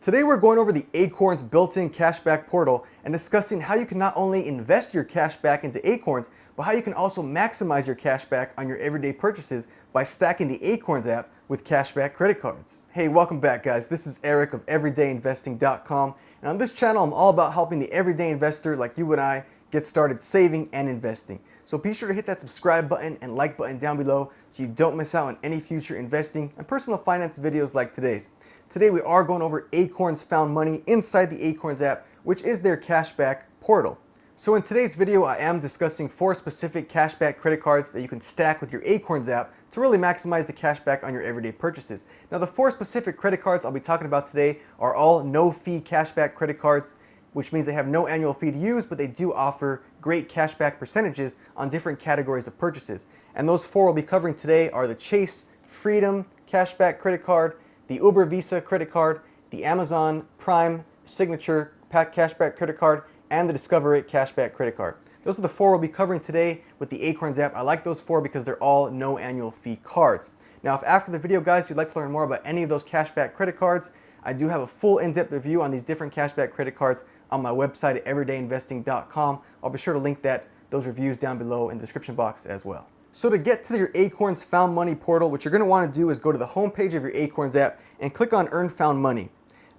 Today we're going over the Acorns built-in cashback portal and discussing how you can not only invest your cashback into Acorns, but how you can also maximize your cashback on your everyday purchases by stacking the Acorns app with cashback credit cards. Hey, welcome back guys. This is Eric of everydayinvesting.com, and on this channel I'm all about helping the everyday investor like you and I get started saving and investing. So be sure to hit that subscribe button and like button down below so you don't miss out on any future investing and personal finance videos like today's. Today we are going over Acorns Found Money inside the Acorns app, which is their cashback portal. So in today's video I am discussing 4 specific cashback credit cards that you can stack with your Acorns app to really maximize the cashback on your everyday purchases. Now the 4 specific credit cards I'll be talking about today are all no-fee cashback credit cards, which means they have no annual fee to use, but they do offer great cashback percentages on different categories of purchases. And those 4 we'll be covering today are the Chase Freedom Cashback Credit Card, the Uber Visa Credit Card, the Amazon Prime Signature Cashback Credit Card, and the Discover It Cashback Credit Card. Those are the 4 we'll be covering today with the Acorns app. I like those 4 because they're all no annual fee cards. Now if after the video guys you'd like to learn more about any of those cashback credit cards, I do have a full in-depth review on these different cashback credit cards on my website at everydayinvesting.com. I'll be sure to link those reviews down below in the description box as well. So to get to your Acorns Found Money portal, what you're going to want to do is go to the home page of your Acorns app and click on Earn Found Money.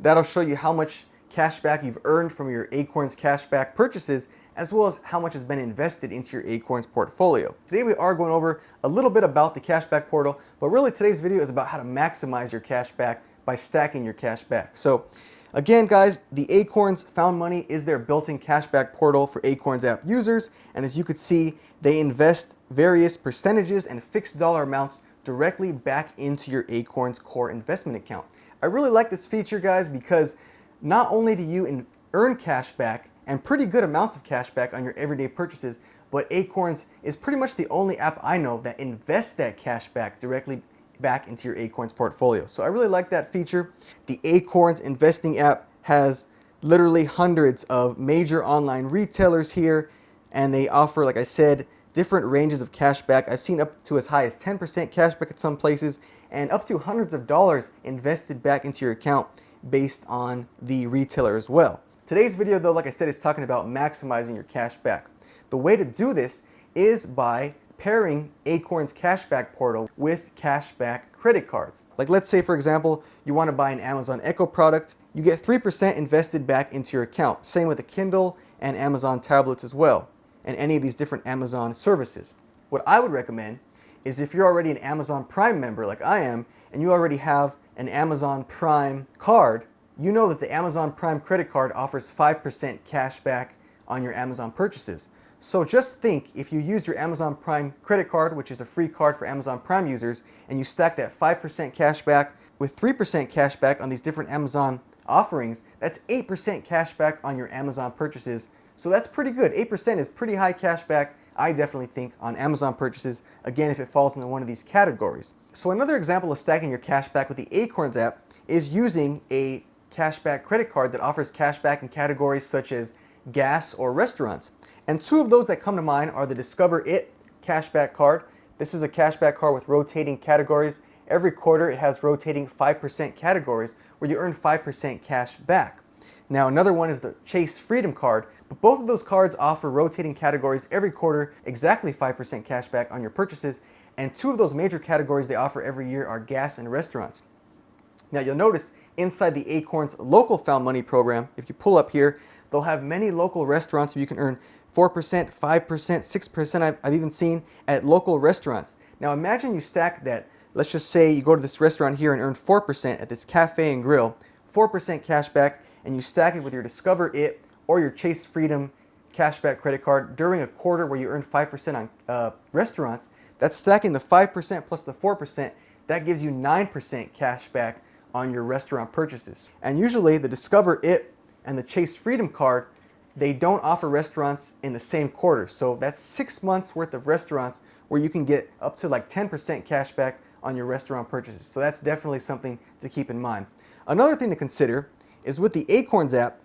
That'll show you how much cashback you've earned from your Acorns cashback purchases, as well as how much has been invested into your Acorns portfolio. Today we are going over a little bit about the cashback portal, but really today's video is about how to maximize your cashback by stacking your cashback. So again guys, the Acorns Found Money is their built-in cashback portal for Acorns app users, and as you can see, they invest various percentages and fixed dollar amounts directly back into your Acorns core investment account. I really like this feature guys because not only do you earn cashback and pretty good amounts of cashback on your everyday purchases, but Acorns is pretty much the only app I know that invests that cashback directly back into your Acorns portfolio. So I really like that feature. The Acorns investing app has literally hundreds of major online retailers here, and they offer, like I said, different ranges of cashback. I've seen up to as high as 10% cashback at some places and up to hundreds of dollars invested back into your account based on the retailer as well. Today's video though, like I said, is talking about maximizing your cashback. The way to do this is by pairing Acorns cashback portal with cashback credit cards. Like let's say for example, you want to buy an Amazon Echo product, you get 3% invested back into your account. Same with a Kindle and Amazon tablets as well, and any of these different Amazon services. What I would recommend is if you're already an Amazon Prime member like I am, and you already have an Amazon Prime card, you know that the Amazon Prime credit card offers 5% cash back on your Amazon purchases. So just think, if you used your Amazon Prime credit card, which is a free card for Amazon Prime users, and you stack that 5% cash back with 3% cash back on these different Amazon offerings, that's 8% cash back on your Amazon purchases. So that's pretty good. 8% is pretty high cash back, I definitely think, on Amazon purchases, again if it falls into one of these categories. So another example of stacking your cash back with the Acorns app is using a cashback credit card that offers cashback in categories such as gas or restaurants. And 2 of those that come to mind are the Discover It cashback card. This is a cashback card with rotating categories. Every quarter it has rotating 5% categories where you earn 5% cash back. Now another one is the Chase Freedom card, but both of those cards offer rotating categories every quarter, exactly 5% cash back on your purchases, and 2 of those major categories they offer every year are gas and restaurants. Now you'll notice inside the Acorns Local Found Money program, if you pull up here, they'll have many local restaurants where you can earn 4%, 5%, 6% I've even seen at local restaurants. Now imagine you stack that. Let's just say you go to this restaurant here and earn 4% at this cafe and grill, 4% cash back, and you stack it with your Discover It or your Chase Freedom cashback credit card during a quarter where you earn 5% on restaurants. That's stacking the 5% plus the 4%. That gives you 9% cash back on your restaurant purchases. And usually the Discover It and the Chase Freedom card, they don't offer restaurants in the same quarter. So that's 6 months worth of restaurants where you can get up to like 10% cash back on your restaurant purchases. So that's definitely something to keep in mind. Another thing to consider is with the Acorns app,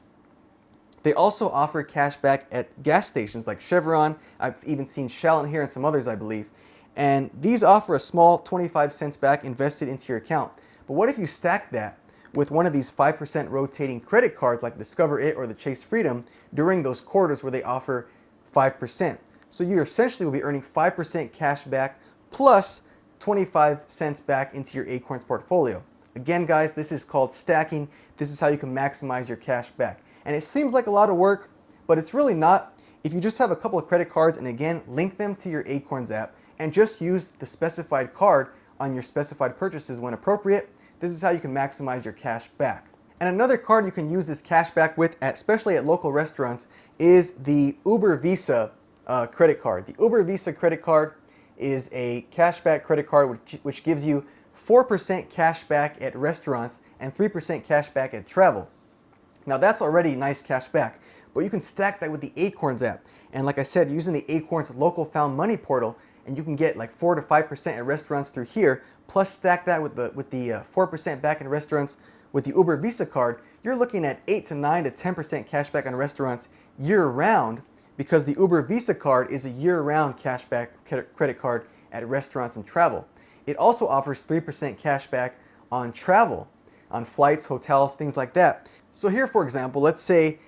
they also offer cash back at gas stations like Chevron. I've even seen Shell in here and some others I believe. And these offer a small 25 cents back invested into your account. But what if you stack that with one of these 5% rotating credit cards like Discover It or the Chase Freedom during those quarters where they offer 5%. So you essentially will be earning 5% cash back plus 25 cents back into your Acorns portfolio. Again, guys, this is called stacking. This is how you can maximize your cash back. And it seems like a lot of work, but it's really not. If you just have a couple of credit cards and again, link them to your Acorns app and just use the specified card on your specified purchases when appropriate, this is how you can maximize your cash back. And another card you can use this cash back with, especially at local restaurants, is the Uber Visa credit card. The Uber Visa credit card is a cashback credit card which gives you 4% cash back at restaurants and 3% cash back at travel. Now that's already nice cash back, but you can stack that with the Acorns app. And like I said, using the Acorns Local Found Money portal, and you can get like 4 to 5% at restaurants through here, plus stack that with the 4% back in restaurants with the Uber Visa card, you're looking at 8 to 9 to 10% cash back on restaurants year round, because the Uber Visa card is a year-round cashback credit card at restaurants and travel. It also offers 3% cash back on travel, on flights, hotels, things like that. So here, for example, let's say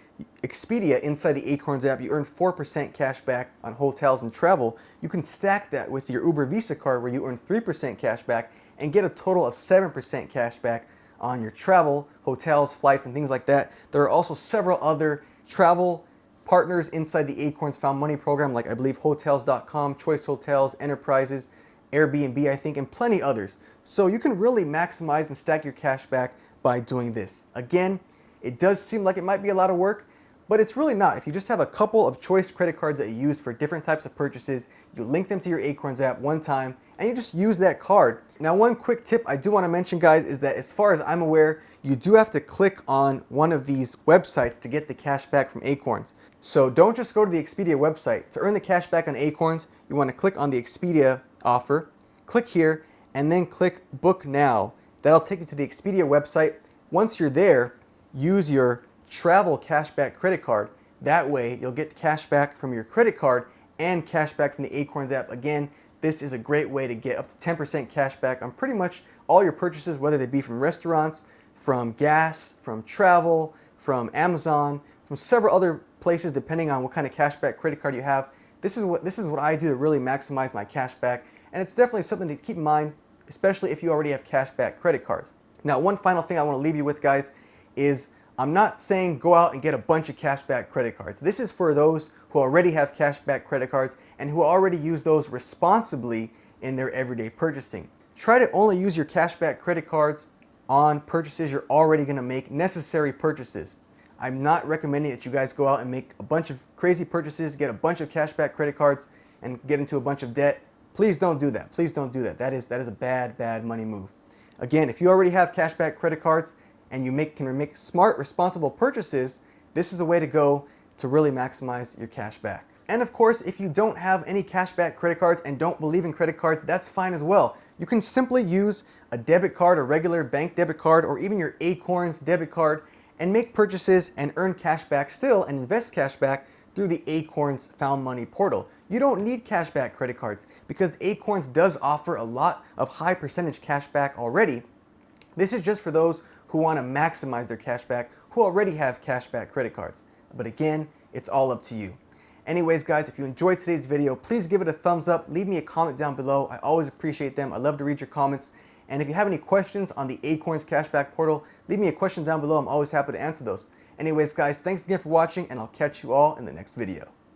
Expedia inside the Acorns app, you earn 4% cash back on hotels and travel. You can stack that with your Uber Visa card where you earn 3% cash back and get a total of 7% cash back on your travel, hotels, flights, and things like that. There are also several other travel partners inside the Acorns Found Money program, like I believe Hotels.com, Choice Hotels, Enterprises, Airbnb, I think, and plenty others. So you can really maximize and stack your cash back by doing this. Again, it does seem like it might be a lot of work, but it's really not. If you just have a couple of choice credit cards that you use for different types of purchases, you link them to your Acorns app one time, and you just use that card. Now, one quick tip I do want to mention, guys, is that as far as I'm aware, you do have to click on one of these websites to get the cash back from Acorns. So don't just go to the Expedia website. To earn the cash back on Acorns, you want to click on the Expedia offer, click here, and then click Book Now. That'll take you to the Expedia website. Once you're there, use your travel cashback credit card. That way, you'll get cash back from your credit card and cash back from the Acorns app. Again, this is a great way to get up to 10% cash back on pretty much all your purchases, whether they be from restaurants, from gas, from travel, from Amazon, from several other places, depending on what kind of cashback credit card you have. This is what I do to really maximize my cash back, and it's definitely something to keep in mind, especially if you already have cashback credit cards. Now, one final thing I want to leave you with, guys, is I'm not saying go out and get a bunch of cashback credit cards. This is for those who already have cashback credit cards and who already use those responsibly in their everyday purchasing. Try to only use your cashback credit cards on purchases you're already going to make, necessary purchases. I'm not recommending that you guys go out and make a bunch of crazy purchases, get a bunch of cashback credit cards, and get into a bunch of debt. Please don't do that. Please don't do that. That is a bad money move. Again, if you already have cashback credit cards and you can make smart, responsible purchases, this is a way to go to really maximize your cash back. And of course, if you don't have any cashback credit cards and don't believe in credit cards, that's fine as well. You can simply use a debit card, a regular bank debit card, or even your Acorns debit card and make purchases and earn cash back still and invest cash back through the Acorns Found Money portal. You don't need cashback credit cards because Acorns does offer a lot of high percentage cash back already. This is just for those who want to maximize their cash back, who already have cashback credit cards. But again, it's all up to you. Anyways, guys, if you enjoyed today's video, please give it a thumbs up. Leave me a comment down below. I always appreciate them. I love to read your comments. And if you have any questions on the Acorns Cashback portal, leave me a question down below. I'm always happy to answer those. Anyways, guys, thanks again for watching, and I'll catch you all in the next video.